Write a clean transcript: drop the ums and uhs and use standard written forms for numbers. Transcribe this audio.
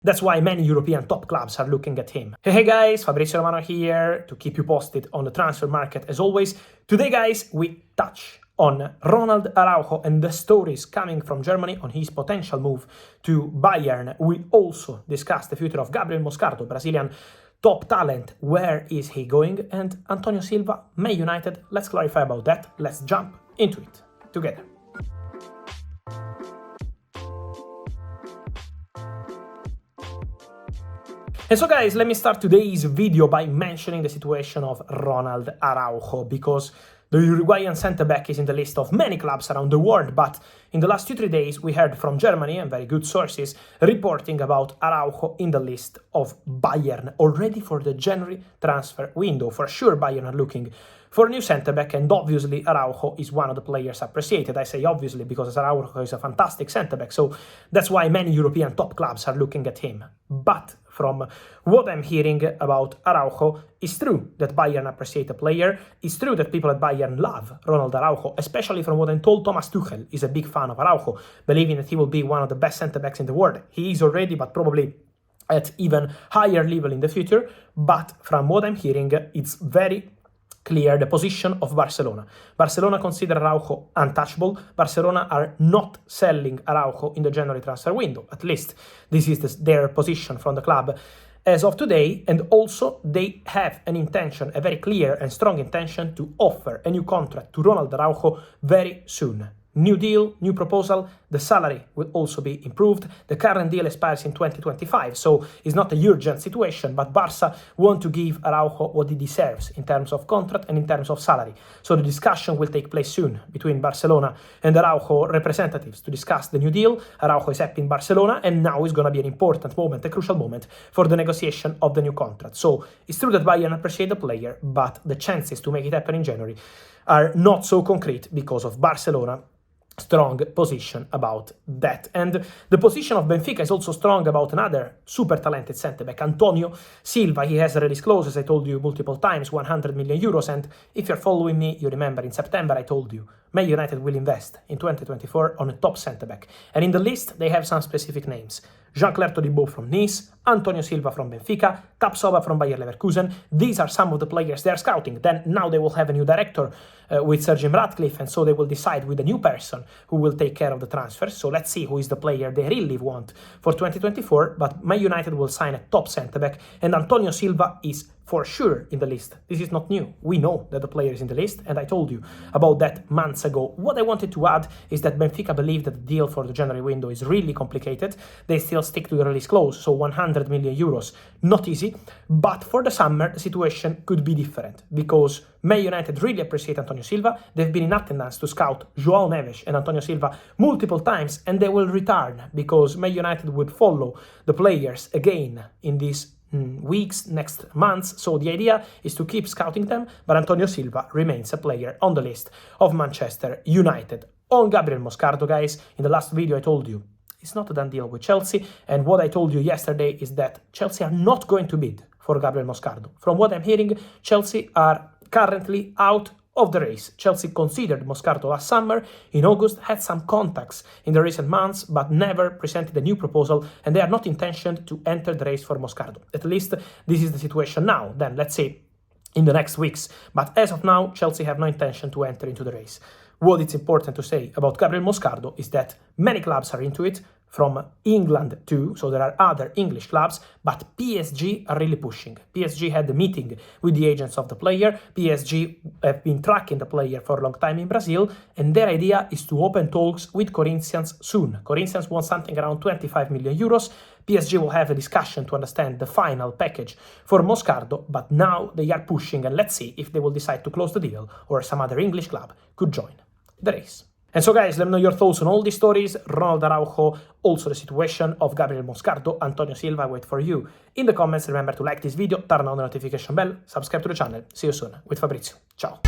That's why many European top clubs are looking at him. Hey guys, Fabrizio Romano here to keep you posted on the transfer market as always. Today guys, we touch on Ronald Araújo and the stories coming from Germany on his potential move to Bayern. We also discuss the future of Gabriel Moscardo, Brazilian top talent. Where is he going? And Antonio Silva, Man United. Let's clarify about that. Let's jump into it together. And so guys, let me start today's video by mentioning the situation of Ronald Araújo, because the Uruguayan centre-back is in the list of many clubs around the world, but in the last 2-3 days we heard from Germany, and very good sources, reporting about Araújo in the list of Bayern, already for the January transfer window. For sure Bayern are looking for a new centre-back, and obviously Araújo is one of the players appreciated. I say obviously because Araújo is a fantastic centre-back, so that's why many European top clubs are looking at him. But from what I'm hearing about Araújo, it's true that Bayern appreciate a player. It's true that people at Bayern love Ronald Araújo, especially from what I'm told. Thomas Tuchel is a big fan of Araújo, believing that he will be one of the best centre-backs in the world. He is already, but probably at even higher level in the future. But from what I'm hearing, it's very clear the position of Barcelona. Barcelona consider Araújo untouchable. Barcelona are not selling Araújo in the January transfer window. At least this is their position from the club as of today. And also they have an intention, a very clear and strong intention, to offer a new contract to Ronald Araújo very soon. New deal, new proposal, the salary will also be improved. The current deal expires in 2025, so it's not a urgent situation, but Barca want to give Araújo what he deserves in terms of contract and in terms of salary. So the discussion will take place soon between Barcelona and Araújo representatives to discuss the new deal. Araújo is happy in Barcelona, and now is going to be an important moment, a crucial moment for the negotiation of the new contract. So it's true that Bayern appreciate the player, but the chances to make it happen in January are not so concrete because of Barcelona strong position about that. And the position of Benfica is also strong about another super talented centre-back, Antonio Silva. He has already disclosed, as I told you multiple times, 100 million euros. And if you're following me, you remember in September I told you Man United will invest in 2024 on a top centre-back. And in the list they have some specific names: Jean-Claire Todibo from Nice, Antonio Silva from Benfica, Tapsoba from Bayer Leverkusen. These are some of the players they are scouting. Then now they will have a new director with Sir Jim Ratcliffe, and so they will decide with a new person who will take care of the transfers. So let's see who is the player they really want for 2024. But Man United will sign a top centre-back, and Antonio Silva is for sure in the list. This is not new. We know that the player is in the list, and I told you about that months ago. What I wanted to add is that Benfica believe that the deal for the January window is really complicated. They still stick to the release clause, so 100 million euros, not easy. But for the summer, the situation could be different, because Man United really appreciate Antonio Silva. They've been in attendance to scout João Neves and Antonio Silva multiple times, and they will return because Man United would follow the players again in these weeks, next months. So the idea is to keep scouting them, but Antonio Silva remains a player on the list of Manchester United. On Gabriel Moscardo, guys, in the last video I told you it's not a done deal with Chelsea, and what I told you yesterday is that Chelsea are not going to bid for Gabriel Moscardo. From what I'm hearing, Chelsea are currently out of the race. Chelsea considered Moscardo last summer, in August, had some contacts in the recent months, but never presented a new proposal, and they are not intentioned to enter the race for Moscardo. At least this is the situation now. Then let's see in the next weeks. But as of now, Chelsea have no intention to enter into the race. What it's important to say about Gabriel Moscardo is that many clubs are into it, from England too, so there are other English clubs, but PSG are really pushing. PSG had a meeting with the agents of the player. PSG have been tracking the player for a long time in Brazil, and their idea is to open talks with Corinthians soon. Corinthians want something around 25 million euros. PSG will have a discussion to understand the final package for Moscardo, but now they are pushing, and let's see if they will decide to close the deal or some other English club could join the race. And so guys, let me know your thoughts on all these stories, Ronald Araújo, also the situation of Gabriel Moscardo, Antonio Silva. I wait for you in the comments. Remember to like this video, turn on the notification bell, subscribe to the channel. See you soon with Fabrizio. Ciao.